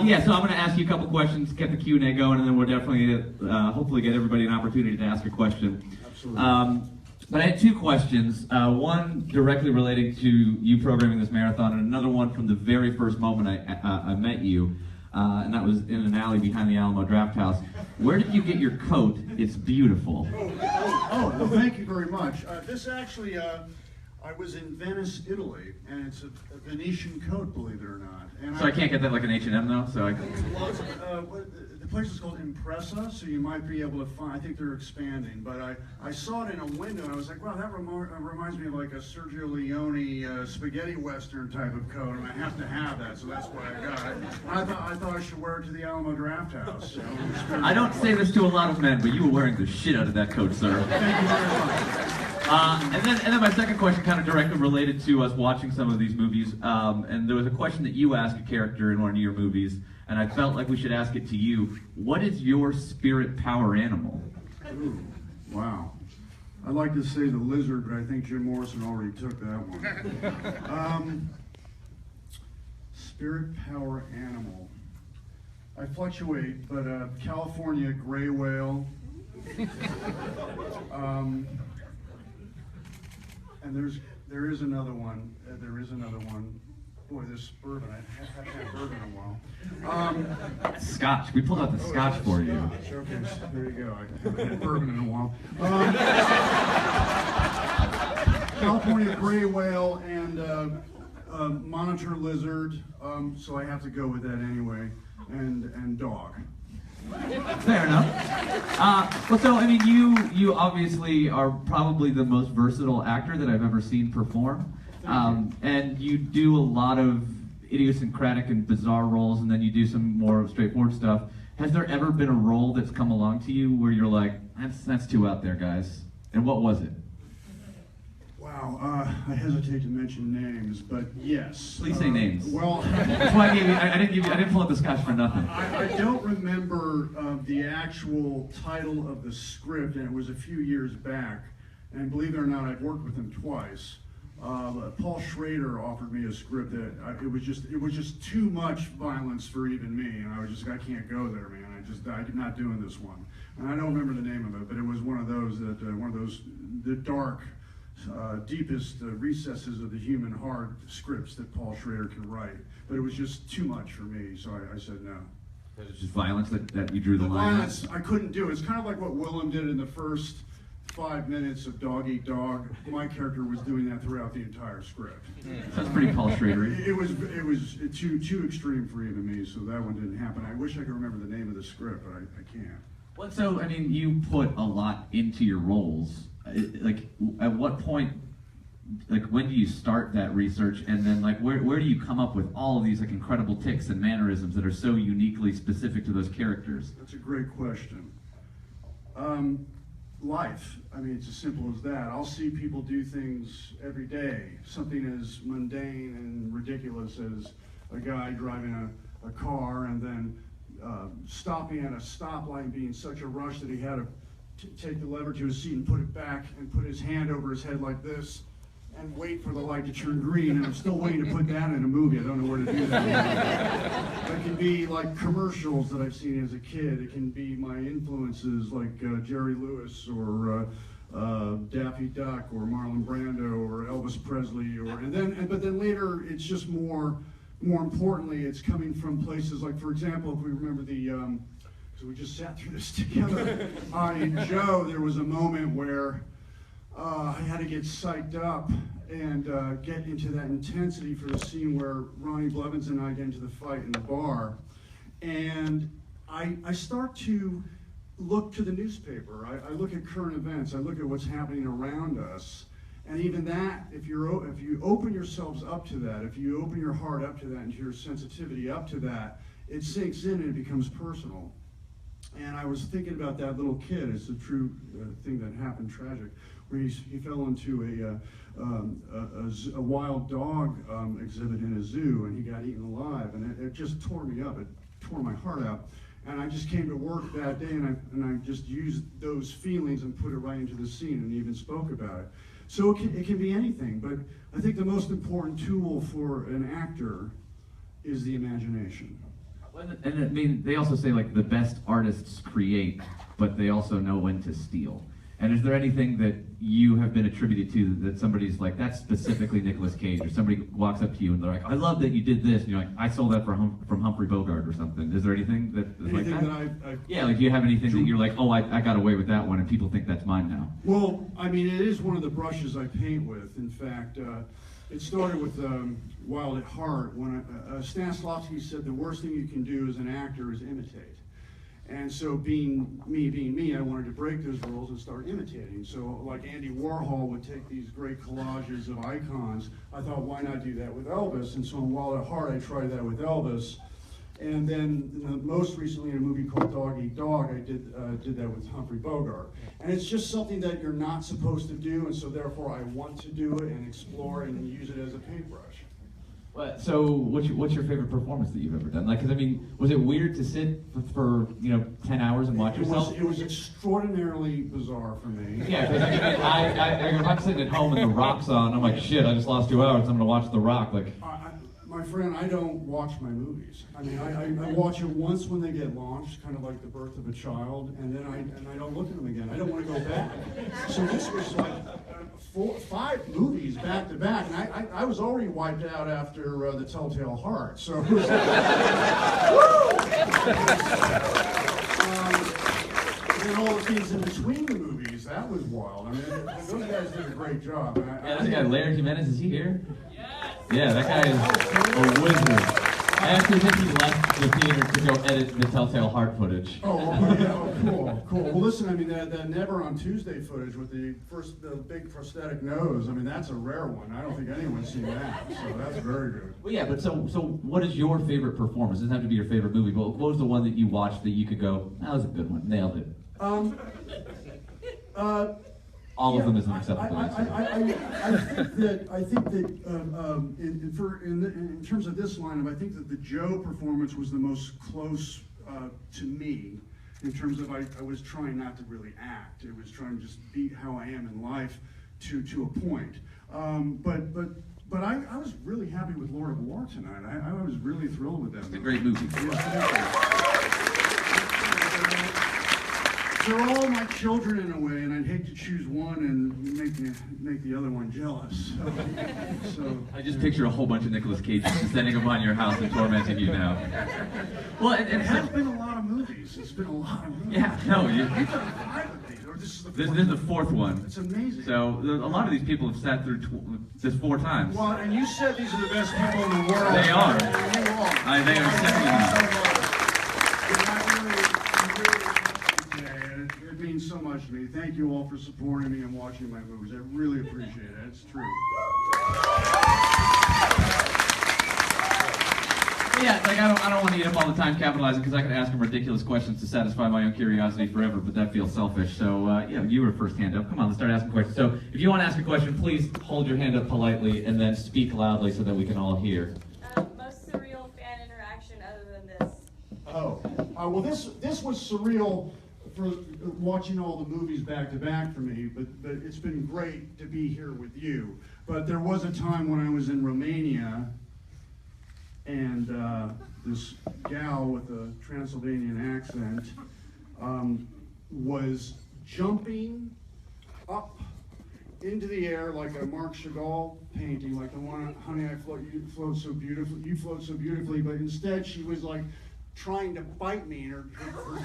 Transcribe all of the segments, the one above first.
Yeah, so I'm going to ask you a couple questions, get the Q&A going, and then we'll definitely, hopefully get everybody an opportunity to ask a question. Absolutely. But I had two questions, one directly relating to you programming this marathon, and another one from the very first moment I met you, and that was in an alley behind the Alamo Drafthouse. Where did you get your coat? It's beautiful. Well, thank you very much. This actually, I was in Venice, Italy, and it's a Venetian coat, believe it or not. And So I can't get that like an H&M though? So the place is called Impressa, so you might be able to find, I think they're expanding, but I saw it in a window and I was like, wow, that reminds me of like a Sergio Leone spaghetti western type of coat, and I have to have that, so that's why I got it. I thought I should wear it to the Alamo Drafthouse. I don't say this to a lot of men, but you were wearing the shit out of that coat, sir. Thank you very much. And then my second question kind of directly related to us watching some of these movies, and there was a question that you asked a character in one of your movies, and I felt like we should ask it to you. What is your spirit power animal? Ooh, wow. I'd like to say the lizard, but I think Jim Morrison already took that one. Spirit power animal. I fluctuate, but California gray whale. And there is another one. Boy, this bourbon, I haven't had bourbon in a while. Scotch. We pulled out the scotch for you. Okay, there you go. I haven't had bourbon in a while. California gray whale and monitor lizard, so I have to go with that anyway, and dog. Fair enough. Well, so I mean, you obviously are probably the most versatile actor that I've ever seen perform, and you do a lot of idiosyncratic and bizarre roles, and then you do some more straightforward stuff. Has there ever been a role that's come along to you where you're like, that's too out there, guys? And what was it? Wow, I hesitate to mention names, but yes. Please say names. Well, that's why I didn't pull out the scotch for nothing. I don't remember the actual title of the script, and it was a few years back. And believe it or not, I've worked with him twice. Paul Schrader offered me a script that it was just too much violence for even me, and I can't go there, man. I'm not doing this one. And I don't remember the name of it, but it was one of those the dark. Deepest recesses of the human heart scripts that Paul Schrader can write, but it was just too much for me, so I said no. It was just violence that you drew the line. Violence I couldn't do. It's kind of like what Willem did in the first 5 minutes of Dog Eat Dog. My character was doing that throughout the entire script. That's pretty Paul Schrader. It was too extreme for even me, so that one didn't happen. I wish I could remember the name of the script, but I can't. Well, so I mean, you put a lot into your roles. Like, at what point, like, when do you start that research, and then, like, where do you come up with all of these, like, incredible tics and mannerisms that are so uniquely specific to those characters? That's a great question. Life. I mean, it's as simple as that. I'll see people do things every day, something as mundane and ridiculous as a guy driving a car and then stopping at a stoplight and being in such a rush that he had to take the lever to his seat and put it back and put his hand over his head like this and wait for the light to turn green, and I'm still waiting to put that in a movie. I don't know where to do that. It can be like commercials that I've seen as a kid. It can be my influences like Jerry Lewis or Daffy Duck or Marlon Brando or Elvis Presley, but then later it's just more importantly, it's coming from places like, for example, if we remember so we just sat through this together. In Joe, there was a moment where I had to get psyched up and get into that intensity for the scene where Ronnie Blevins and I get into the fight in the bar. And I start to look to the newspaper. I look at current events. I look at what's happening around us. And even that, if you open yourselves up to that, if you open your heart up to that and your sensitivity up to that, it sinks in and it becomes personal. And I was thinking about that little kid. It's a true thing that happened, tragic, where he fell into a wild dog exhibit in a zoo, and he got eaten alive, and it just tore me up. It tore my heart out. And I just came to work that day, and I just used those feelings and put it right into the scene, and even spoke about it. So it can be anything, but I think the most important tool for an actor is the imagination. And I mean, they also say like the best artists create, but they also know when to steal. And is there anything that you have been attributed to that somebody's like, that's specifically Nicolas Cage, or somebody walks up to you and they're like, I love that you did this, and you're like, I stole that from Humphrey Bogart or something. Is there anything that is like that? Yeah, like do you have anything that you're like, oh, I got away with that one, and people think that's mine now? Well, I mean, it is one of the brushes I paint with. In fact, it started with Wild at Heart, when Stanislavski said the worst thing you can do as an actor is imitate. And so being me, I wanted to break those rules and start imitating. So like Andy Warhol would take these great collages of icons. I thought, why not do that with Elvis? And so in Wild at Heart, I tried that with Elvis. And then most recently in a movie called Dog Eat Dog, I did that with Humphrey Bogart. And it's just something that you're not supposed to do, and so therefore I want to do it and explore and use it as a paintbrush. So what's your favorite performance that you've ever done? Like, 'cause I mean, was it weird to sit for 10 hours and watch yourself? It was extraordinarily bizarre for me. Yeah, because if I'm sitting at home and The Rock's on, I'm like, shit, I just lost 2 hours, I'm gonna watch The Rock. Like, my friend, I don't watch my movies. I mean, I watch it once when they get launched, kind of like the birth of a child, and then I don't look at them again. I don't want to go back. So this was like 5 movies back to back, and I was already wiped out after The Telltale Heart. So it was and all the things in between the movies, that was wild. I mean, those guys did a great job. Yeah, this guy, Larry Jimenez, is he here? Yeah, that guy is a wizard. I actually think he left the theater to go edit the Telltale Heart footage. Cool. Well, listen, I mean, that Never on Tuesday footage with the big prosthetic nose, I mean, that's a rare one. I don't think anyone's seen that, so that's very good. Well, yeah, but so what is your favorite performance? It doesn't have to be your favorite movie, but what was the one that you watched that you could go, that was a good one, nailed it? All of them is an acceptable answer. I think that in terms of this lineup, I think that the Joe performance was the most close to me, in terms of I was trying not to really act. It was trying to just be how I am in life to a point. But I was really happy with Lord of War tonight. I was really thrilled with that. It's a great movie. They're all my children in a way, and I'd hate to choose one and make the other one jealous. So I just picture a whole bunch of Nicolas Cage descending upon your house and tormenting you now. Well, it has been a lot of movies. It's been a lot of movies. Yeah, no. You've done 5 of these, or this is the 4th. This is the 4th one. It's amazing. So a lot of these people have sat through this 4 times. Well, and you said these are the best people in the world. They are. They are definitely. It means so much to me. Thank you all for supporting me and watching my movies. I really appreciate it. It's true. Yeah, like I don't want to eat up all the time capitalizing, because I could ask them ridiculous questions to satisfy my own curiosity forever, but that feels selfish. So you were first hand up. Come on, let's start asking questions. So if you want to ask a question, please hold your hand up politely and then speak loudly so that we can all hear. Most surreal fan interaction other than this? Well, this was surreal for watching all the movies back to back for me, but it's been great to be here with you. But there was a time when I was in Romania, and this gal with a Transylvanian accent was jumping up into the air like a Marc Chagall painting, like the one, Honey, you float so beautifully, but instead she was like trying to bite me, and her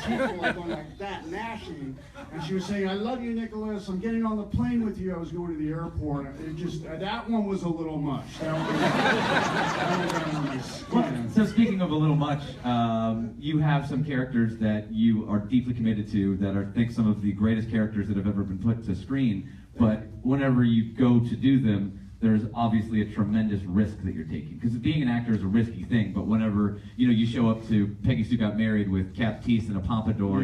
teeth were like going like that, gnashing, and she was saying, I love you, Nicholas, I'm getting on the plane with you. I was going to the airport. It just, that one was a little much. That was on my skin. So speaking of a little much, you have some characters that you are deeply committed to that are, I think, some of the greatest characters that have ever been put to screen, but whenever you go to do them, there's obviously a tremendous risk that you're taking. Because being an actor is a risky thing, but whenever you show up to Peggy Sue Got Married with Cap Teese and a pompadour,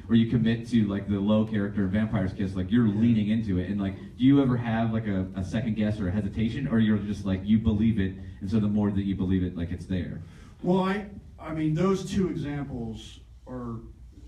or you commit to like the low character in Vampire's Kiss, like you're leaning into it. And like, do you ever have like a second guess or a hesitation, or you're just like, you believe it, and so the more that you believe it, like it's there? Well, I mean, those 2 examples are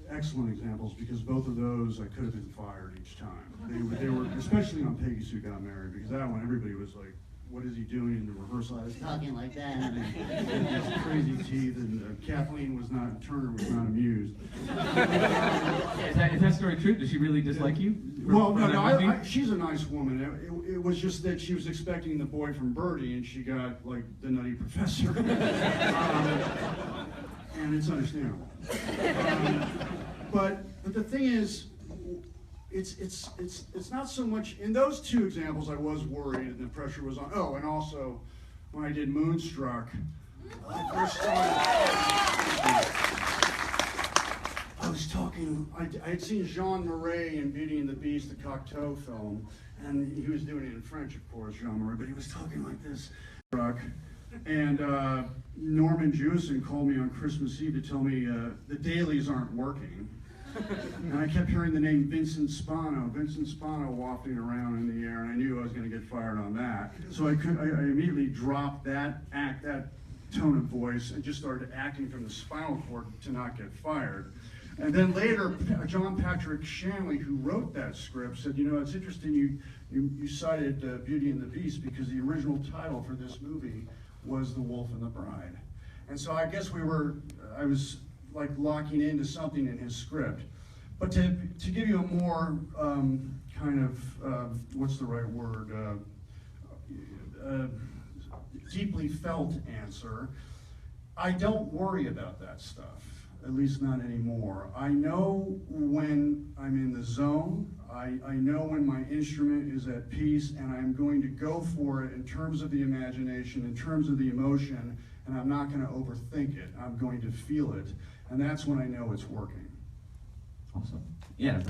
excellent examples, because both of those I could have been fired each time. They were especially on Peggy Sue Got Married, because that one everybody was like what is he doing in the rehearsal? I was talking like that, and he has crazy teeth, and Turner was not amused. Is that story true? Does she really dislike you? Well, no, she's a nice woman. It was just that she was expecting the boy from Birdie, and she got, like, the Nutty Professor. And it's understandable. But the thing is, it's not so much, in those two examples I was worried and the pressure was on. Oh, and also, when I did Moonstruck, I first started, I was talking, I had seen Jean Marais in Beauty and the Beast, the Cocteau film, and he was doing it in French, of course, Jean Marais, but he was talking like this. And Norman Jewison called me on Christmas Eve to tell me the dailies aren't working. And I kept hearing the name Vincent Spano wafting around in the air, and I knew I was going to get fired on that. So I immediately dropped that tone of voice and just started acting from the spinal cord to not get fired. And then later, John Patrick Shanley, who wrote that script, said, you know, it's interesting you cited Beauty and the Beast because the original title for this movie was The Wolf and the Bride. And so I guess I was like locking into something in his script. But to give you a more kind of, what's the right word, deeply felt answer, I don't worry about that stuff, at least not anymore. I know when I'm in the zone, I know when my instrument is at peace, and I'm going to go for it in terms of the imagination, in terms of the emotion, and I'm not going to overthink it. I'm going to feel it. And that's when I know it's working. Awesome. Yeah,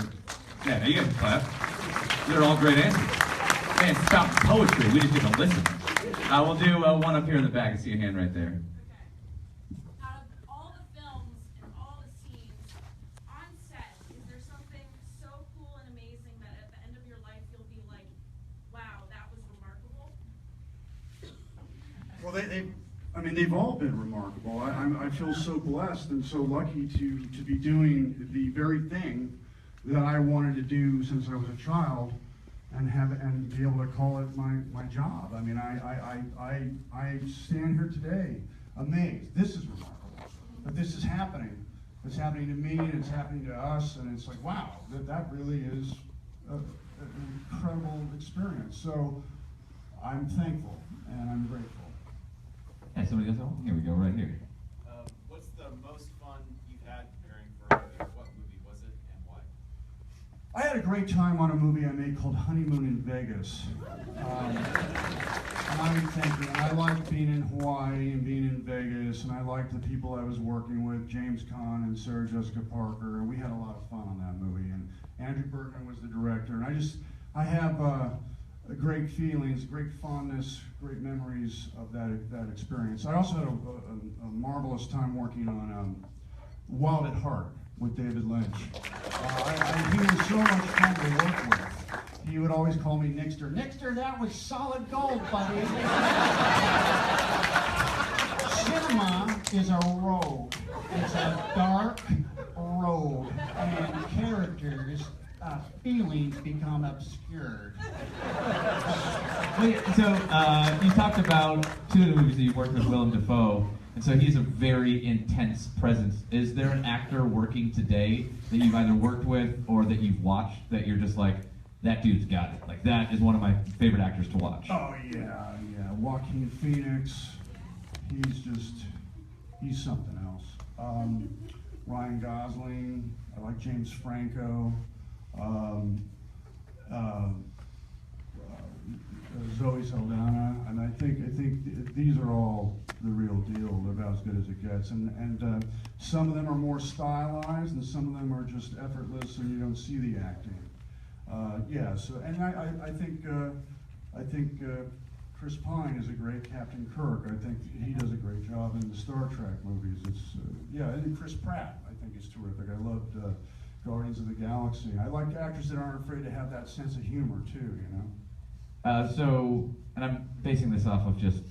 you guys clap. They're all great answers. Man, it's about poetry. We just get to listen. We'll do one up here in the back. I see a hand right there. Okay. Out of all the films and all the scenes on set, is there something so cool and amazing that at the end of your life you'll be like, wow, that was remarkable? Well, they've all been remarkable. I feel so blessed and so lucky to be doing the very thing that I wanted to do since I was a child, and be able to call it my job. I mean, I stand here today amazed. This is remarkable, but this is happening. It's happening to me, and it's happening to us, and it's like, wow, that really is an incredible experience. So I'm thankful and I'm grateful. Yeah, somebody else? Oh, here we go, right here. What's the most fun you've had preparing for a movie? What movie was it and why? I had a great time on a movie I made called Honeymoon in Vegas. And I liked being in Hawaii and being in Vegas, and I liked the people I was working with, James Caan and Sarah Jessica Parker, and we had a lot of fun on that movie. And Andrew Bergman was the director, and I have great feelings, great fondness, great memories of that experience. I also had a marvelous time working on Wild at Heart with David Lynch. He was so much fun to work with. He would always call me Nixter. Nixter, that was solid gold, buddy. Cinema is a road. It's a dark road, and characters, feelings become obscured. Wait, so you talked about two of the movies that you worked with Willem Dafoe, and so he's a very intense presence. Is there an actor working today that you've either worked with or that you've watched that you're just like, that dude's got it? Like, that is one of my favorite actors to watch. Oh, yeah. Joaquin Phoenix, he's something else. Ryan Gosling, I like James Franco. Zoe Saldana, and I think these are all the real deal. They're about as good as it gets, and some of them are more stylized, and some of them are just effortless, and you don't see the acting. So and I think Chris Pine is a great Captain Kirk. I think he does a great job in the Star Trek movies. And Chris Pratt I think is terrific. I loved Guardians of the Galaxy. I like actors that aren't afraid to have that sense of humor too, you know? And I'm basing this off of just,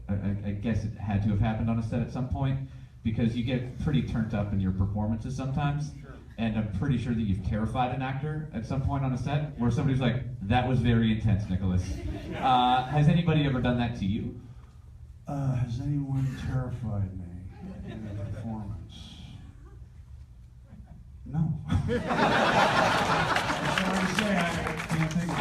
I guess it had to have happened on a set at some point, because you get pretty turned up in your performances sometimes. Sure. and I'm pretty sure that you've terrified an actor at some point on a set, where somebody's like, "That was very intense, Nicholas." Has anybody ever done that to you? Has anyone terrified me in a performance? No. I'm sorry to say, I can't think of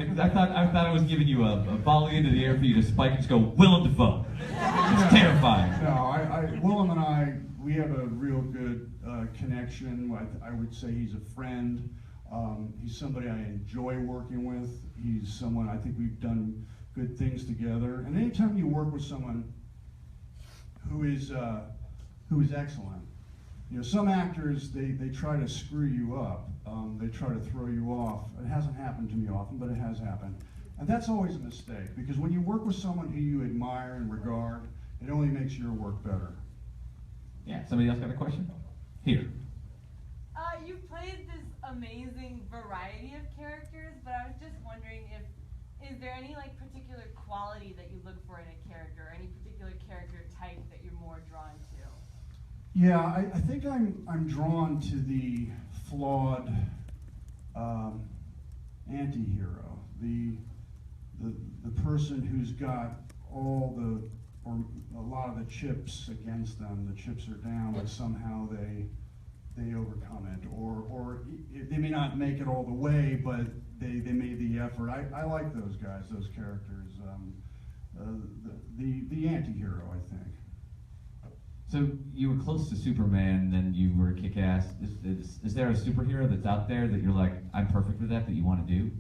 it. No. I thought I was giving you a volley into the air for you to spike and just go, Willem Dafoe. It's terrifying. No, Willem and I, we have a real good connection. I would say he's a friend. He's somebody I enjoy working with. He's someone I think we've done good things together. And anytime you work with someone who is excellent, you know, some actors, they try to screw you up. They try to throw you off. It hasn't happened to me often, but it has happened. And that's always a mistake, because when you work with someone who you admire and regard, it only makes your work better. Yeah, somebody else got a question? Here. You've played this amazing variety of characters, but I was just wondering is there any like particular quality that you look for in a character, or any particular character type that you're more drawn to? Yeah, I think I'm drawn to the flawed anti-hero, the person who's got or a lot of the chips against them. The chips are down, but somehow they overcome it, or they may not make it all the way, but they made the effort. I like those guys, those characters. The anti-hero, I think. So you were close to Superman, then you were Kick-Ass. Is there a superhero that's out there that you're like, I'm perfect for that you want to do?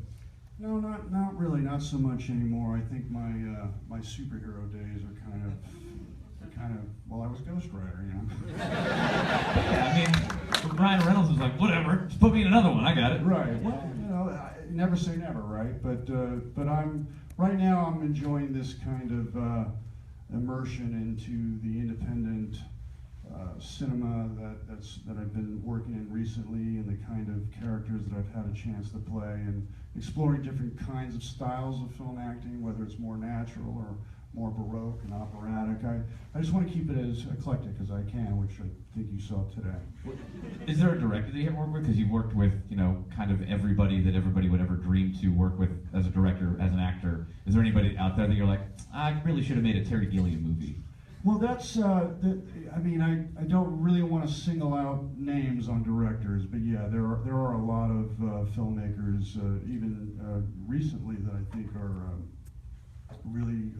No, not really, not so much anymore. I think my superhero days are kind of well, I was Ghost Rider, you know. Yeah, I mean, Ryan Reynolds was like, whatever, just put me in another one, I got it. Right. Well, you know, never say never, right? But right now I'm enjoying this kind of immersion into the independent cinema that I've been working in recently, and the kind of characters that I've had a chance to play, and exploring different kinds of styles of film acting, whether it's more natural or more baroque and operatic. I just want to keep it as eclectic as I can, which I think you saw today. Is there a director that you haven't worked with? Because you've worked with, you know, kind of everybody that everybody would ever dream to work with as a director, as an actor. Is there anybody out there that you're like, I really should have made a Terry Gilliam movie? Well, that's, I mean, I don't really want to single out names on directors, but yeah, there are a lot of filmmakers, even recently, that I think are really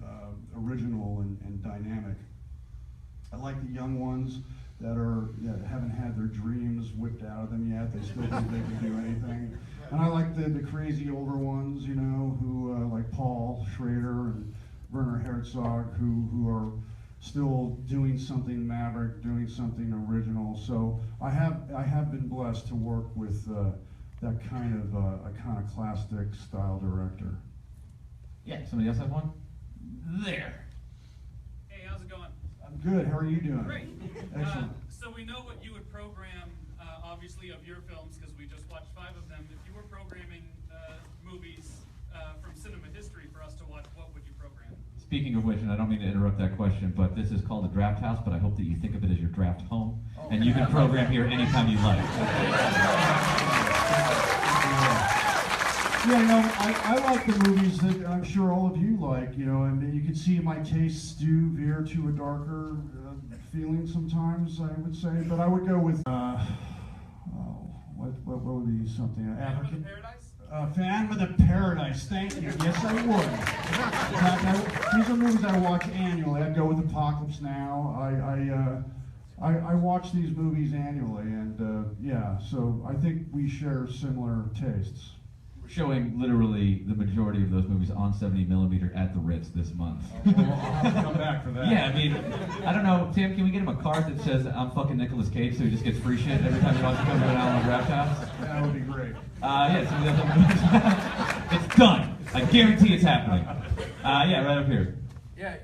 original and dynamic. I like the young ones that haven't had their dreams whipped out of them yet. They still think they can do anything. And I like the crazy older ones, you know, who like Paul Schrader and Werner Herzog, who are still doing something maverick, doing something original. So I have been blessed to work with that kind of iconoclastic style director. Yeah, somebody else have one? There. Hey, how's it going? I'm good. How are you doing? Great. Excellent. So we know what you would program, obviously, of your films, because we just watched 5 of them. If you were programming movies from cinema history for us to watch, what would you program? Speaking of which, and I don't mean to interrupt that question, but this is called a draft house, but I hope that you think of it as your draft home, and you can program here anytime you like. Yeah, you know, I like the movies that I'm sure all of you like, you know, and you can see my tastes do veer to a darker feeling sometimes, I would say, but I would go with, what would be something? African? Phantom of the Paradise, thank you. Yes, I would. In fact, these are movies I watch annually. I'd go with Apocalypse Now. I watch these movies annually, and yeah, so I think we share similar tastes. We're showing literally the majority of those movies on 70mm at the Ritz this month. Well, I'll have to come back for that. Yeah, I mean, I don't know, Tim, can we get him a card that says, I'm fucking Nicolas Cage, so he just gets free shit every time he wants to come to an Alamo Drafthouse? That would be great. Yeah, it's done. I guarantee it's happening. Yeah, right up here. Yeah,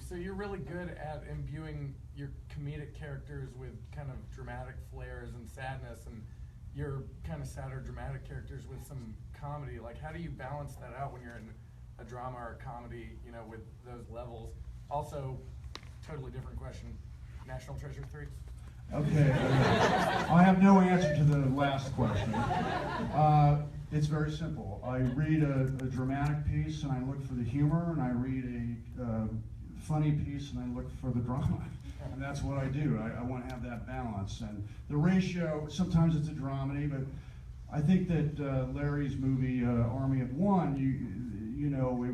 so you're really good at imbuing your comedic characters with kind of dramatic flares and sadness, and your kind of sadder dramatic characters with some comedy. Like, how do you balance that out when you're in a drama or a comedy, you know, with those levels? Also, totally different question, National Treasure 3? Okay, I have no answer to the last question. It's very simple. I read a dramatic piece and I look for the humor, and I read a funny piece and I look for the drama. And that's what I do. I want to have that balance. And the ratio, sometimes it's a dramedy, but I think that Larry's movie, Army of One, you know,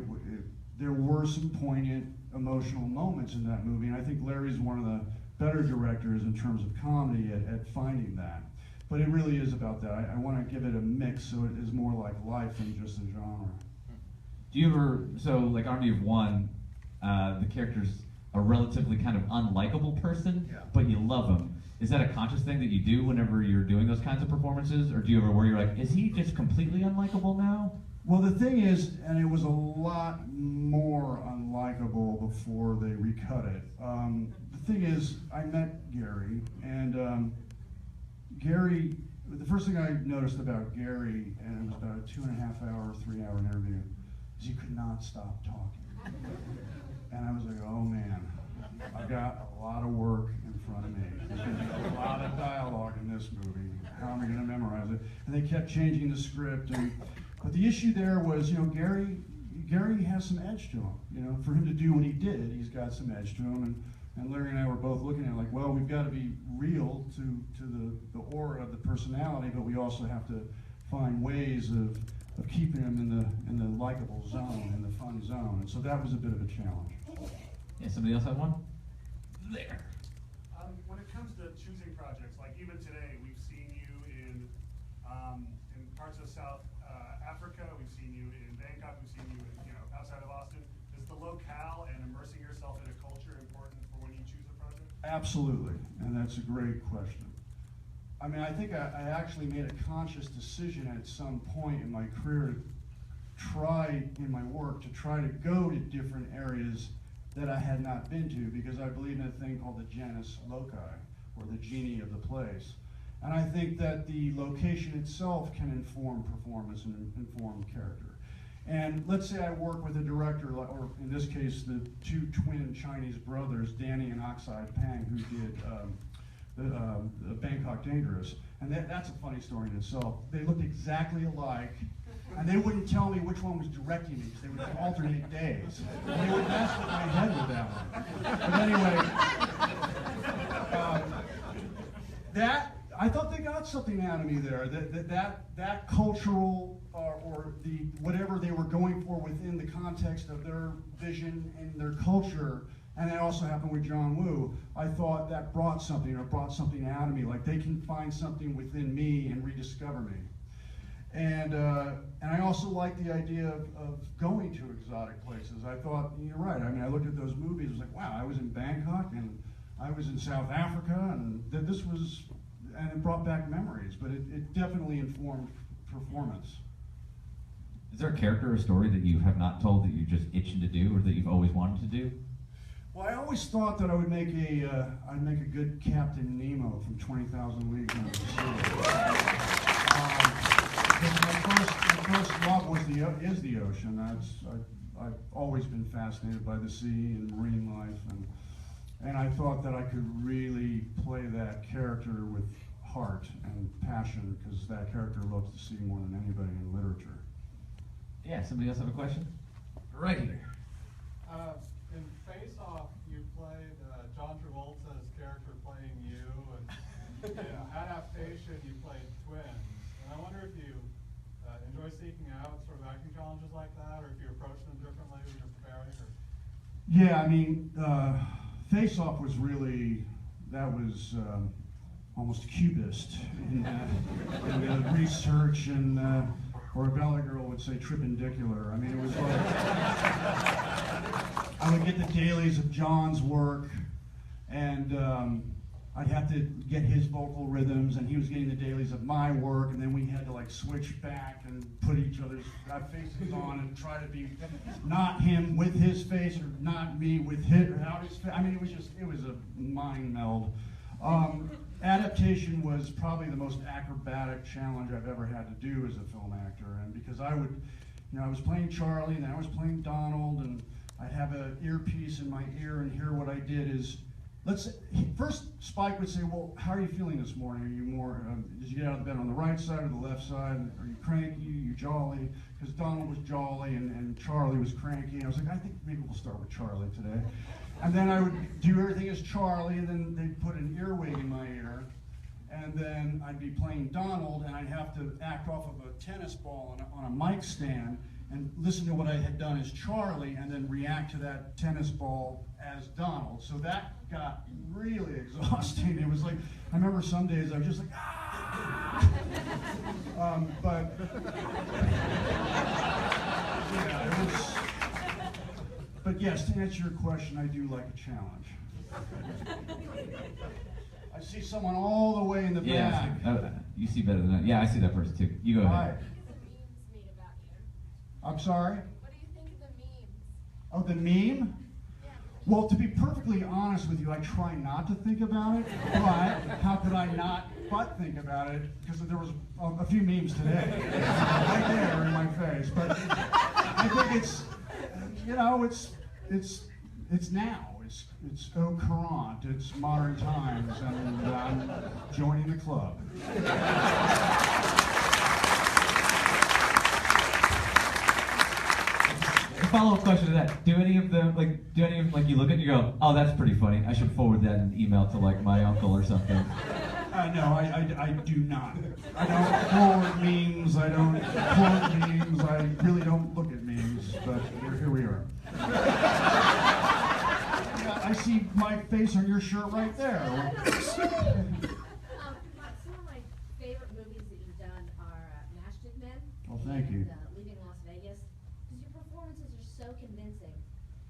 there were some poignant emotional moments in that movie, and I think Larry's one of the better directors in terms of comedy at finding that. But it really is about that. I want to give it a mix so it is more like life than just a genre. Do you ever, so like Army of One, the character's a relatively kind of unlikable person, Yeah. but you love him. Is that a conscious thing that you do whenever you're doing those kinds of performances? Or do you ever where you're like, is he just completely unlikable now? Well, the thing is, and it was a lot more unlikable before they recut it. The thing is, I met Gary, and Gary, the first thing I noticed about Gary, and it was about a 2.5 hour, 3 hour interview, is he could not stop talking. And I was like, oh man, I got a lot of work in front of me. There's going to be a lot of dialogue in this movie. How am I going to memorize it? And they kept changing the script. But the issue there was, you know, Gary has some edge to him. You know, for him to do what he did, he's got some edge to him. And Larry and I were both looking at it like, well, we've got to be real to the aura of the personality, but we also have to find ways of keeping him in the likable zone, in the fun zone. And so that was a bit of a challenge. Yeah, somebody else have one? There. When it comes to choosing projects, like even today, we've seen you in parts of South Africa, we've seen you in Bangkok, we've seen you in, outside of Austin. Is the locale and immersing yourself in a culture important for when you choose a project? Absolutely, and that's a great question. I mean, I think I actually made a conscious decision at some point in my career to try, in my work, to try to go to different areas that I had not been to, because I believe in a thing called the genus loci, or the genie of the place. And I think that the location itself can inform performance and inform character. And let's say I work with a director, or in this case, the two twin Chinese brothers, Danny and Oxide Pang, who did the Bangkok Dangerous. And that's a funny story in itself. They looked exactly alike, and they wouldn't tell me which one was directing me, because they would alternate days. And they would mess with my head with that one. But anyway, I thought they got something out of me there. That cultural or the whatever they were going for within the context of their vision and their culture, and that also happened with John Woo. I thought that brought something out of me. Like they can find something within me and rediscover me. And I also like the idea of going to exotic places. I thought, you're right. I mean, I looked at those movies. I was like, wow, I was in Bangkok and I was in South Africa, and this was. And it brought back memories, but it definitely informed performance. Is there a character or story that you have not told that you're just itching to do, or that you've always wanted to do? Well, I always thought that I would make I'd make a good Captain Nemo from 20,000 Leagues Under the Sea. My first love is the ocean. I've always been fascinated by the sea and marine life, and I thought that I could really play that character with heart and passion, because that character loves the sea more than anybody in literature. Yeah, somebody else have a question? Right here. In Face Off, you played John Travolta's character playing you, and in Adaptation, you played twins. And I wonder if you enjoy seeking out sort of acting challenges like that, or if you approach them differently when you're preparing. Or... Yeah, I mean, Face Off was really, that was almost cubist in the research, and or a Bella girl would say trippendicular. I mean, it was like, I would get the dailies of John's work, and I'd have to get his vocal rhythms, and he was getting the dailies of my work, and then we had to like switch back and put each other's faces on and try to be not him with his face, or not me with his, without his face. I mean, it was a mind meld. Adaptation was probably the most acrobatic challenge I've ever had to do as a film actor, and because I was playing Charlie, and then I was playing Donald, and I'd have an earpiece in my ear and hear what I did is First Spike would say, well, how are you feeling this morning? Are you more, did you get out of bed on the right side or the left side? Are you cranky? Are you jolly? Because Donald was jolly and Charlie was cranky. And I was like, I think maybe we'll start with Charlie today. And then I would do everything as Charlie, and then they'd put an earwig in my ear. And then I'd be playing Donald, and I'd have to act off of a tennis ball on a mic stand and listen to what I had done as Charlie, and then react to that tennis ball as Donald. So that got really exhausting. It was like, I remember some days I was just like, ah! But yeah, it was. But yes, to answer your question, I do like a challenge. I see someone all the way in the back. You see better than that. Yeah, I see that person too. You go ahead. I'm sorry? What do you think of the memes? Oh, the meme? Yeah. Well, to be perfectly honest with you, I try not to think about it, but how could I not but think about it? Because there was a few memes today, right there in my face. But I think it's, you know, it's now. It's au courant. It's modern times, and I'm joining the club. Follow-up question to that. Do any of them you look at and you go, oh, that's pretty funny. I should forward that in an email to like my uncle or something. No, I do not. I don't forward memes. I don't quote memes. I really don't look at memes. But here we are. Yeah, I see my face on your shirt right there. Some of my favorite movies that you've done are Matchstick Men. Oh, thank you. And Leaving Las Vegas. Because your performances are so convincing.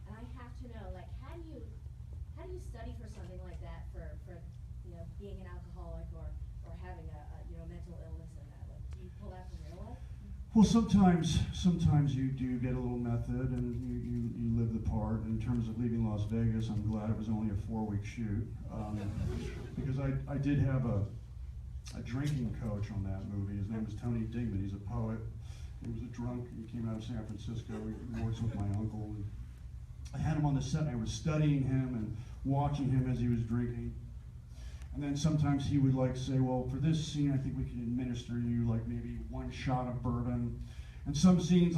And I have to know, like, how do you study for something like that for you know, being an alcoholic or having a you know, mental illness and that? Like, do you pull that from real life? Well, sometimes you do get a little method and you live the part. In terms of Leaving Las Vegas, I'm glad it was only a 4-week shoot, because I did have a drinking coach on that movie. His name was Tony Dingman. He's a poet. He was a drunk. He came out of San Francisco. He works with my uncle. And I had him on the set, and I was studying him and watching him as he was drinking. And then sometimes he would like say, well, for this scene, I think we can administer you like maybe 1 shot of bourbon. And some scenes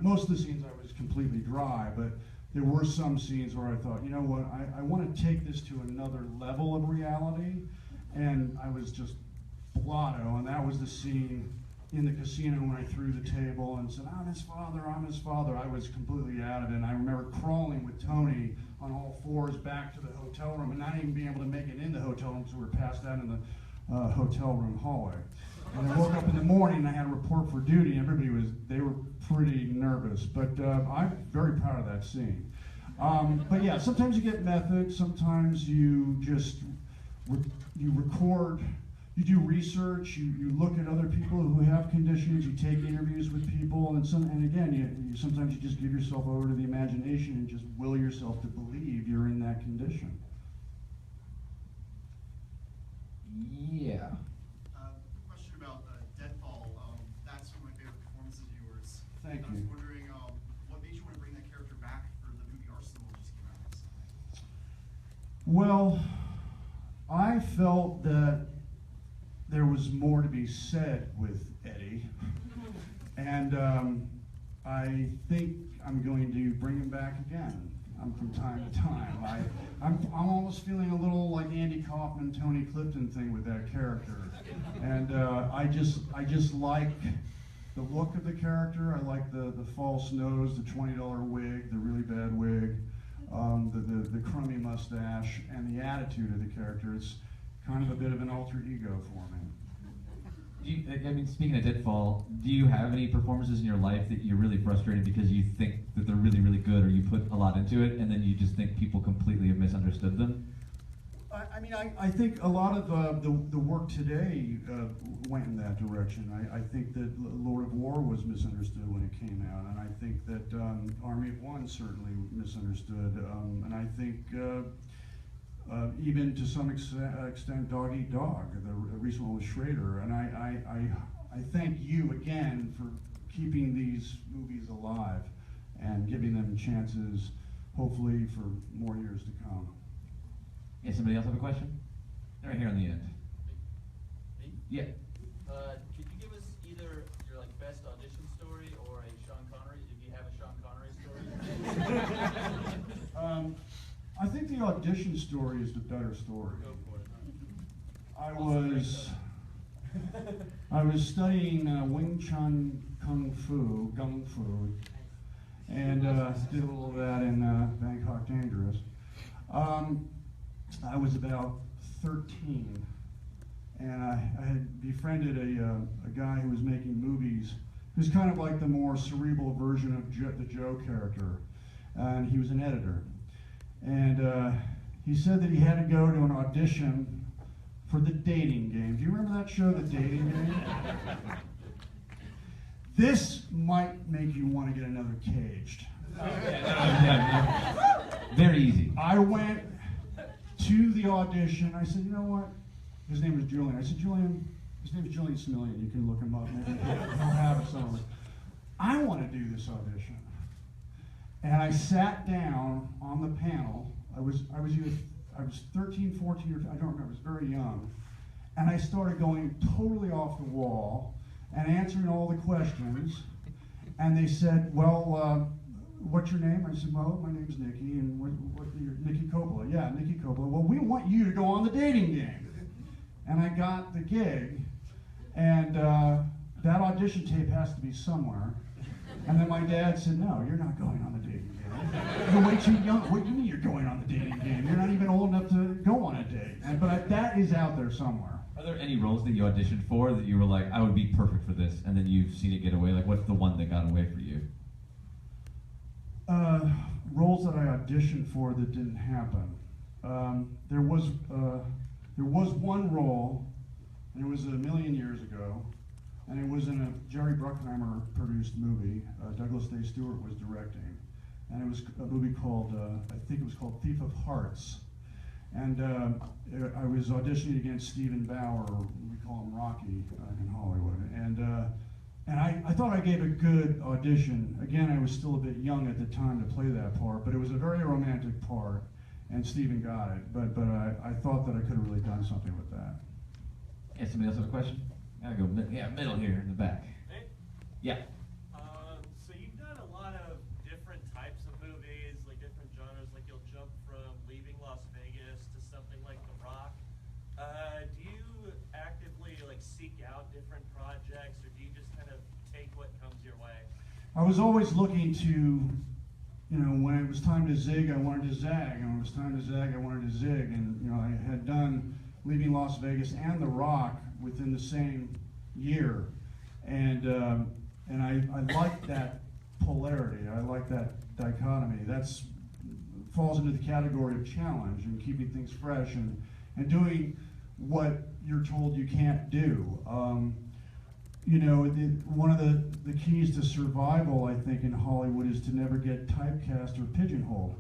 most of the scenes I was completely dry, but there were some scenes where I thought, you know what, I want to take this to another level of reality. And I was just blotto, and that was the scene in the casino when I threw the table and said, I'm his father, I'm his father. I was completely out of it, and I remember crawling with Tony on all fours back to the hotel room and not even being able to make it in the hotel room because we were passed out in the hotel room hallway. And I woke up in the morning and I had a report for duty, and they were pretty nervous, but I'm very proud of that scene. But yeah, sometimes you get method, sometimes you just, you record. You do research, you look at other people who have conditions, you take interviews with people, and again, sometimes you just give yourself over to the imagination and just will yourself to believe you're in that condition. Yeah. Question about Deadfall. That's one of my favorite performances of yours. Thank I you. was wondering what made you want to bring that character back for the movie Arsenal that just came out recently? Well, I felt that there was more to be said with Eddie, and I think I'm going to bring him back again from time to time. I'm almost feeling a little like Andy Kaufman, Tony Clifton thing with that character, and I just like the look of the character. I like the false nose, the $20 wig, the really bad wig, the crummy mustache, and the attitude of the character. It's kind of a bit of an alter ego for me. Speaking of Deadfall, do you have any performances in your life that you're really frustrated because you think that they're really, really good, or you put a lot into it, and then you just think people completely have misunderstood them? I think a lot of the work today went in that direction. I think that Lord of War was misunderstood when it came out, and I think that Army of One certainly misunderstood, and I think even to some extent Dog Eat Dog, the recent one with Schrader, and I thank you again for keeping these movies alive and giving them chances, hopefully for more years to come. Yeah, somebody else have a question? Right here on the end. Me? Yeah. Could you give us either your like best audition story or a Sean Connery, if you have a Sean Connery story? I think the audition story is the better story. Go for it. I was studying Wing Chun Kung Fu, and did a little of that in Bangkok Dangerous. I was about 13, and I had befriended a guy who was making movies, who's kind of like the more cerebral version of the Joe character, and he was an editor. And he said that he had to go to an audition for The Dating Game. Do you remember that show, The Dating Game? This might make you want to get another Caged. Very easy. I went to the audition. I said, you know what? His name was Julian. I said, Julian, his name is Julian Smillian. You can look him up. Maybe he'll have it somewhere. I want to do this audition. And I sat down on the panel. I was 13, 14, or I don't remember. I was very young. And I started going totally off the wall and answering all the questions. And they said, well, what's your name? I said, well, my name's Nikki, and what Nikki Coppola. Yeah, Nikki Coppola. Well, we want you to go on The Dating Game. And I got the gig, and that audition tape has to be somewhere. And then my dad said, no, you're not going on The Dating Game. You're way too young. What do you mean you're going on The Dating Game? You're not even old enough to go on a date. But that is out there somewhere. Are there any roles that you auditioned for that you were like, I would be perfect for this, and then you've seen it get away? Like, what's the one that got away for you? Roles that I auditioned for that didn't happen. There was one role, and it was a million years ago, and it was in a Jerry Bruckheimer produced movie. Douglas Day Stewart was directing, and it was a movie called, I think it was called Thief of Hearts. And I was auditioning against Stephen Bauer, we call him Rocky in Hollywood. And I thought I gave a good audition. Again, I was still a bit young at the time to play that part, but it was a very romantic part, and Stephen got it. But I thought that I could have really done something with that. Yeah, somebody else have a question? Gotta go, middle here in the back. Hey. Yeah. So you've done a lot of different types of movies, like different genres, like you'll jump from Leaving Las Vegas to something like The Rock. Do you actively like seek out different projects, or do you just kind of take what comes your way? I was always looking to, when it was time to zig, I wanted to zag, and when it was time to zag, I wanted to zig. And I had done Leaving Las Vegas and The Rock within the same year, and I like that polarity. I like that dichotomy. That's falls into the category of challenge and keeping things fresh and doing what you're told you can't do. One of the keys to survival, I think, in Hollywood is to never get typecast or pigeonholed.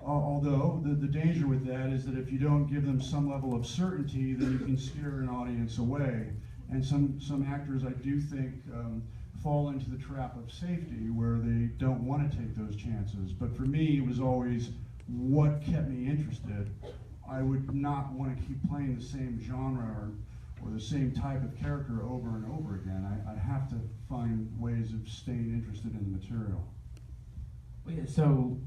Although the danger with that is that if you don't give them some level of certainty, then you can scare an audience away. And some actors, I do think, fall into the trap of safety where they don't want to take those chances. But for me, it was always what kept me interested. I would not want to keep playing the same genre or the same type of character over and over again. I have to find ways of staying interested in the material. Well, yeah, so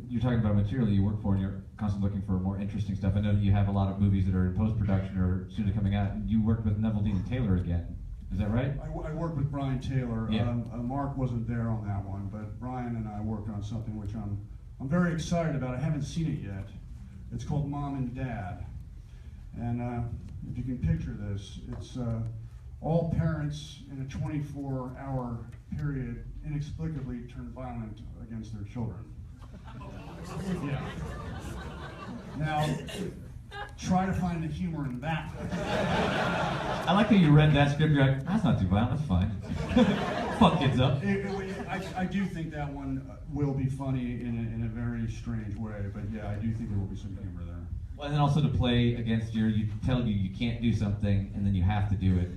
you're talking about material you work for, and you're constantly looking for more interesting stuff. I know that you have a lot of movies that are in post-production or soon to coming out. You worked with Neville Dean Taylor again. Is that right? I worked with Brian Taylor. Yeah. Mark wasn't there on that one, but Brian and I worked on something which I'm very excited about. I haven't seen it yet. It's called Mom and Dad. And if you can picture this, it's all parents in a 24-hour period inexplicably turn violent against their children. Yeah. Now, try to find the humor in that. I like that you read that script. You're like, that's not too violent. That's fine. Fuck kids up. I do think that one will be funny in a very strange way, but yeah, I do think there will be some humor there. Well, and then also to play against you tell you can't do something, and then you have to do it.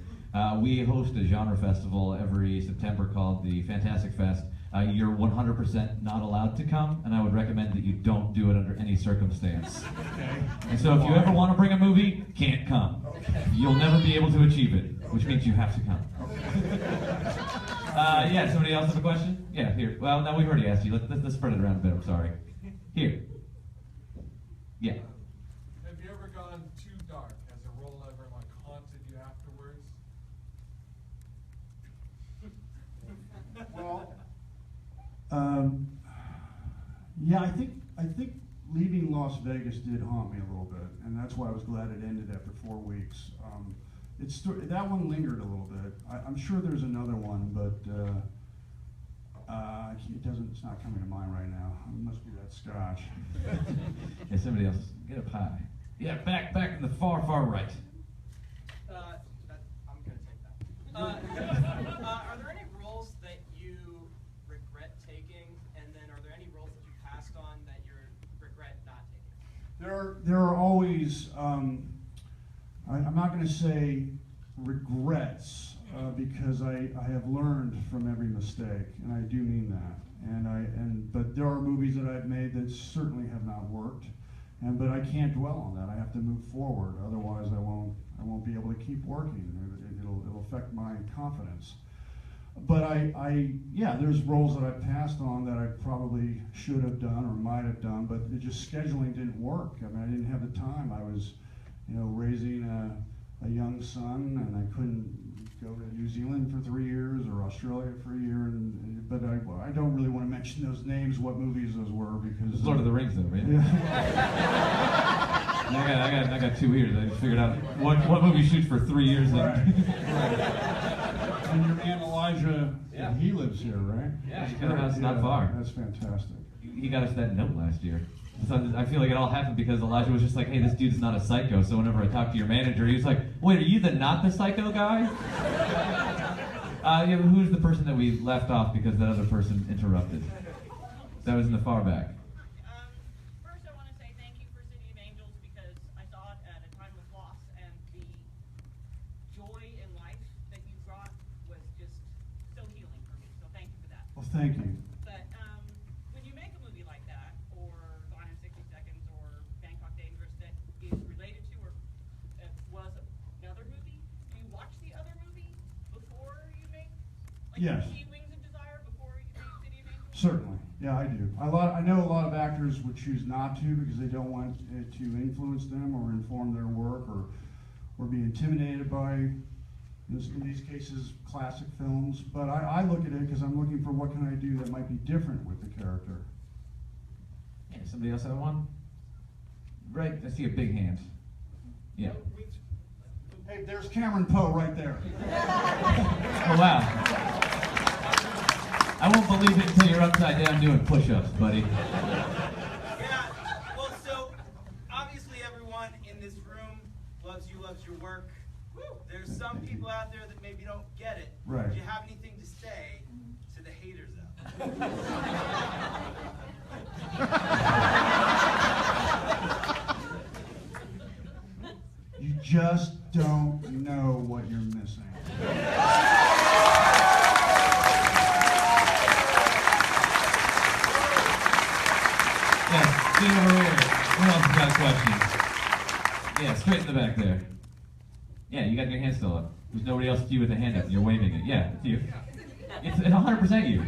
We host a genre festival every September called the Fantastic Fest. you're 100% not allowed to come, and I would recommend that you don't do it under any circumstance. Okay. And so if you ever want to bring a movie, can't come. You'll never be able to achieve it, which means you have to come. Yeah, somebody else have a question? Yeah, here. Well, no, we've already asked you. Let's spread it around a bit, I'm sorry. Here. Yeah. Have you ever gone too dark? Has a role ever like haunted you afterwards? Well, yeah, I think leaving Las Vegas did haunt me a little bit, and that's why I was glad it ended after 4 weeks. That one lingered a little bit. I'm sure there's another one, but it's not coming to mind right now. It must be that scotch. Yeah, somebody else. Get a pie. Yeah, back in the far right. I'm gonna take that. Are there any roles that you regret taking, and then are there any roles that you passed on that you regret not taking? There are always, I'm not going to say regrets, because I have learned from every mistake, and I do mean that. But there are movies that I've made that certainly have not worked, but I can't dwell on that. I have to move forward, otherwise I won't be able to keep working. It'll affect my confidence. But there's roles that I've passed on that I probably should have done or might have done, but scheduling didn't work. I mean, I didn't have the time. I was, raising a young son, and I couldn't go to New Zealand for 3 years or Australia for a year. But I don't really want to mention those names, what movies those were, because It's Lord of the Rings, though, right? Yeah. I got 2 years. I just figured out what movie shoots for 3 years. Right. And your man Elijah, he lives here, right? Yeah, he's got a house not far. That's fantastic. He got us that note last year. So I feel like it all happened because Elijah was just like, hey, this dude's not a psycho. So whenever I talked to your manager, he was like, wait, are you not the psycho guy? Yeah, but who's the person that we left off because that other person interrupted? That was in the far back. First, I want to say thank you for City of Angels because I saw it at a time of loss, and the joy in life that you brought was just so healing for me. So thank you for that. Well, thank you. But when you make a movie like that, or Gone in 60 Seconds, or Bangkok Dangerous, that is related to or was another movie, do you watch the other movie before you make? Like, Yes. you see Wings of Desire before you make City of Angels? Certainly, yeah, I do. I know a lot of actors would choose not to because they don't want it to influence them or inform their work or be intimidated by, in these cases, classic films. But I look at it because I'm looking for what can I do that might be different with the character. Yeah, somebody else have one? Right, I see a big hand. Yeah. Hey, there's Cameron Poe right there. Oh, wow. I won't believe it until you're upside down doing push-ups, buddy. Yeah, well, so obviously everyone in this room loves your work. There's some people out there that maybe don't get it. Right. Do you have anything to say to the haters out there? You just don't know what you're missing. Yeah, sit over here. Who else has got a question? Yeah, straight in the back there. Yeah, you got your hand still up. There's nobody else to you with a hand up. You're waving it. Yeah, it's you. It's 100% you.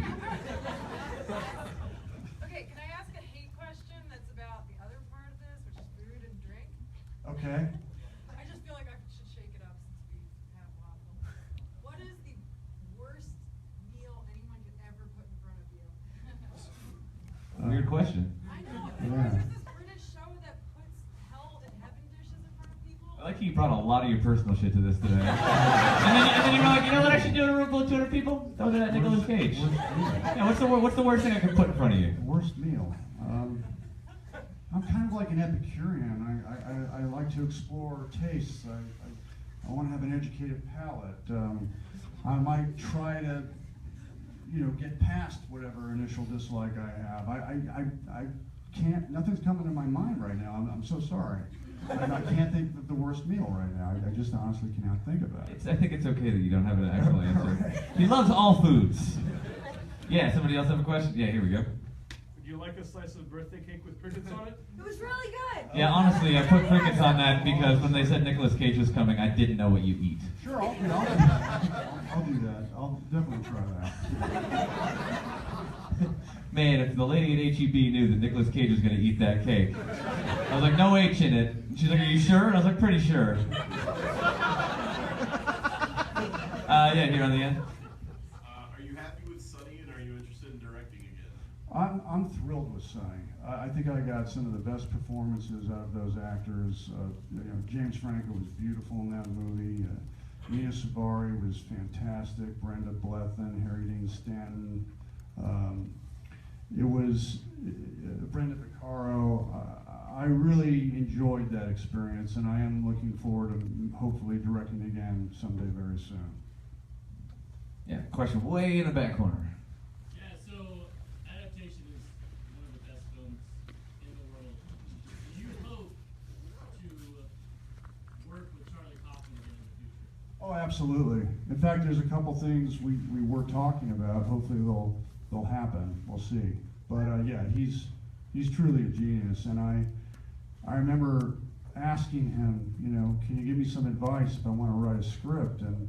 Okay, can I ask a hate question that's about the other part of this, which is food and drink? Okay. I just feel like I should shake it up since we have waffle. What is the worst meal anyone could ever put in front of you? Weird question. I know. Yeah. There's this British show that puts hell and heaven dishes in front of people. I like you brought a lot of your personal shit to this today. and then you were like, you know what I should do in a room full of 200 people? That was that Nicolas Cage. Yeah, what's the worst thing I could put in front of you? Worst meal. I'm kind of like an Epicurean. I like to explore tastes. I want to have an educated palate. I might try to, get past whatever initial dislike I have. I can't. Nothing's coming to my mind right now. I'm so sorry. I can't think of the worst meal right now. I just honestly cannot think about it. I think it's okay that you don't have an actual answer. Right. He loves all foods. Yeah, somebody else have a question? Yeah, here we go. Would you like a slice of birthday cake with crickets on it? It was really good. Yeah, honestly, I put crickets on that because when they said Nicolas Cage was coming, I didn't know what you eat. Sure, I'll do that. I'll definitely try that. Man, if the lady at HEB knew that Nicolas Cage was going to eat that cake. I was like, no H in it. She's like, are you sure? And I was like, pretty sure. Yeah, here on the end. Are you happy with Sonny, and are you interested in directing again? I'm thrilled with Sonny. I think I got some of the best performances out of those actors. James Franco was beautiful in that movie. Mia Sabari was fantastic. Brenda Blethyn, Harry Dean Stanton. It was Brenda Vaccaro. I really enjoyed that experience, and I am looking forward to hopefully directing again someday very soon. Yeah, question way in the back corner. Yeah, so adaptation is one of the best films in the world. Do you hope to work with Charlie Kaufman again in the future? Oh, absolutely. In fact, there's a couple things we were talking about. Hopefully they'll happen. We'll see. But yeah, he's truly a genius, and I remember asking him, can you give me some advice if I want to write a script? And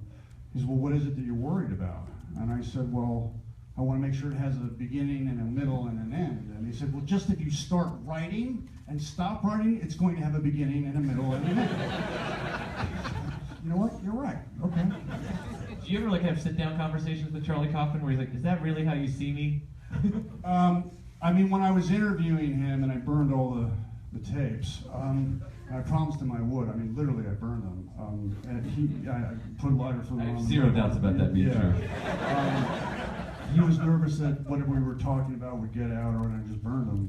he said, well, what is it that you're worried about? And I said, well, I want to make sure it has a beginning and a middle and an end. And he said, well, just if you start writing and stop writing, it's going to have a beginning and a middle and an end. You know what? You're right. Okay. Do you ever have sit-down conversations with Charlie Kaufman where he's like, is that really how you see me? I mean, when I was interviewing him and I burned all the tapes, I promised him I would. I mean, literally, I burned them. And I put lighter fluid on them. Zero doubts about that being true. He was nervous that whatever we were talking about would get out, or I just burned them.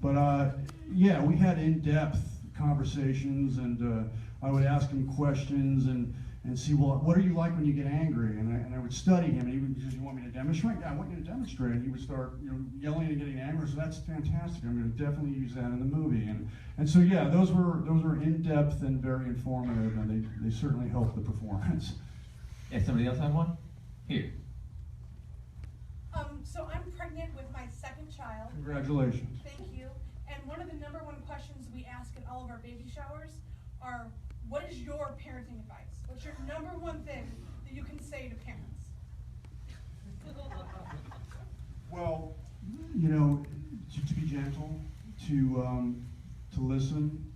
But yeah, we had in-depth conversations, and I would ask him questions and see, well, what are you like when you get angry? And I would study him, and he would just, you want me to demonstrate? Yeah, I want you to demonstrate. And he would start, yelling and getting angry. So that's fantastic. I'm going to definitely use that in the movie. And so yeah, those were in depth and very informative, and they certainly helped the performance. Yeah, somebody else have one? Here. So I'm pregnant with my second child. Congratulations. Thank you. And one of the #1 questions we ask at all of our baby showers are, what is your parenting advice? What's your #1 thing that you can say to parents? Well, to be gentle, to listen,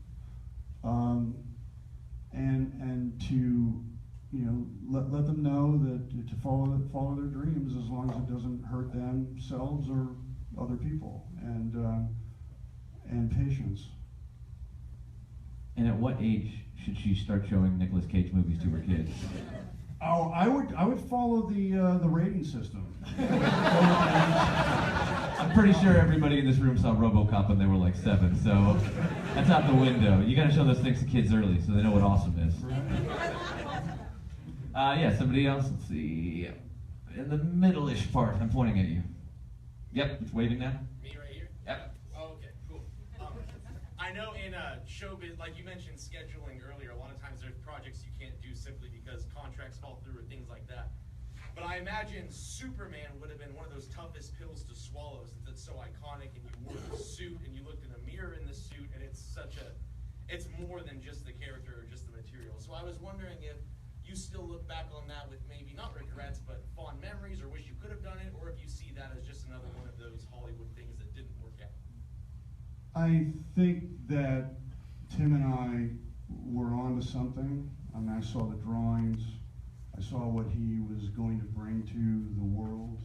and to let them know that to follow their dreams as long as it doesn't hurt themselves or other people, and patience. And at what age should she start showing Nicolas Cage movies to her kids? Oh, I would follow the rating system. I'm pretty sure everybody in this room saw RoboCop when they were like 7, so that's out the window. You got to show those things to kids early so they know what awesome is. Yeah, somebody else. Let's see. In the middle-ish part, I'm pointing at you. Yep, it's waving now. Me right here? Yep. Oh, okay, cool. I know in showbiz, like you mentioned scheduling earlier, a lot of times there's projects you can't do simply because contracts fall through or things like that. But I imagine Superman would have been one of those toughest pills to swallow since it's so iconic, and you wore the suit and you looked in a mirror in the suit, and it's more than just the character or just the material. So I was wondering if you still look back on that with maybe not regrets, but fond memories, or wish you could have done it, or if you see that as just another one of those Hollywood things that didn't work out. I think that Tim and I were onto something. I mean, I saw the drawings. I saw what he was going to bring to the world.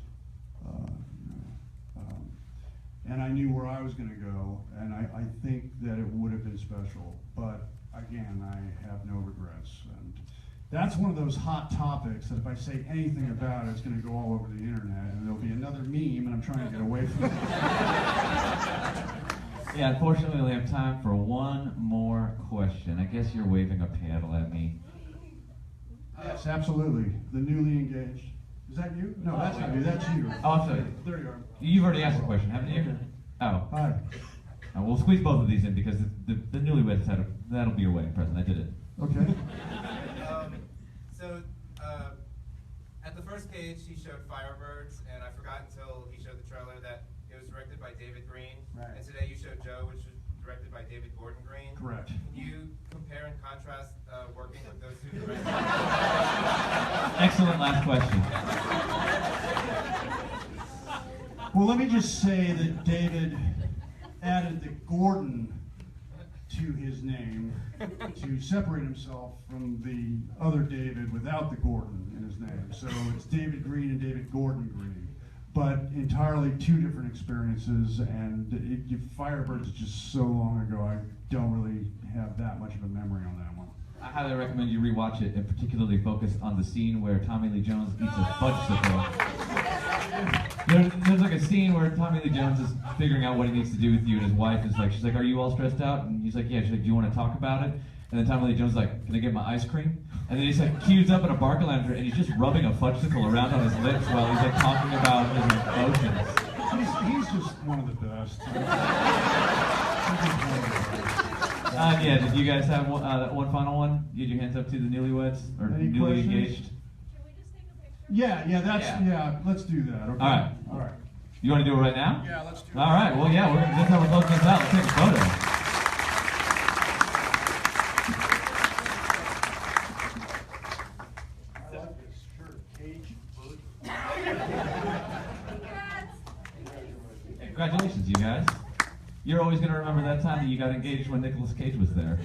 And I knew where I was going to go, and I think that it would have been special. But again, I have no regrets. And that's one of those hot topics that if I say anything about it, it's going to go all over the internet, and there'll be another meme, and I'm trying to get away from it. Yeah, unfortunately, we only have time for one more question. I guess you're waving a paddle at me. Yes, absolutely. The newly engaged. Is that you? No, that's not you. That's you. Oh, I'm sorry. There you are. You've already asked a question, haven't you? Oh. Hi. We'll squeeze both of these in because the newlyweds that'll be your wedding present. I did it. Okay. So, at the first page, he showed Firebirds, and I forgot forgot until he showed the trailer that it was directed by David Green. Right. And today you showed Joe, which was directed by David Gordon Green. Correct. Can you compare and contrast working with those two directors? Excellent last question. Well, let me just say that David added the Gordon to his name to separate himself from the other David without the Gordon in his name. So it's David Green and David Gordon Green, but entirely two different experiences. And Firebirds is just so long ago, I don't really have that much of a memory on that one. I highly recommend you rewatch it and particularly focus on the scene where Tommy Lee Jones eats a fudgesicle. There's like a scene where Tommy Lee Jones is figuring out what he needs to do with you, and his wife is like, she's like, "Are you all stressed out?" And he's like, "Yeah." She's like, "Do you want to talk about it?" And then Tommy Lee Jones is like, "Can I get my ice cream?" And then he's like queues up at a Barcalounger and he's just rubbing a fudgesicle around on his lips while he's like talking about his emotions. He's just one of the best. Yeah, did you guys have one final one? Get your hands up to the newlyweds or Any newly questions? engaged. Yeah, let's do that. Okay. All right. You want to do it right now? Yeah, let's do it. All right. Well, yeah, that's how we're closing this out. Let's take a photo. I like this shirt, Cage boot. Congratulations, you guys. You're always going to remember that time that you got engaged when Nicolas Cage was there.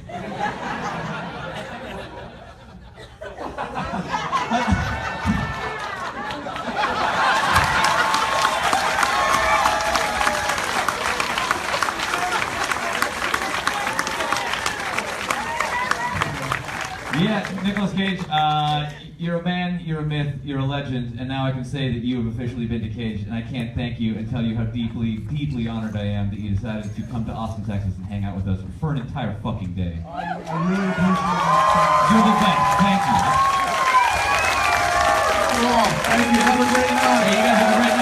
Yeah, Nicolas Cage, you're a man, you're a myth, you're a legend, and now I can say that you have officially been to Cage, and I can't thank you and tell you how deeply, deeply honored I am that you decided to come to Austin, Texas and hang out with us for an entire fucking day. I really appreciate that. You're the best. Thank you. Thank you. Have a great night. Hey, you guys have a great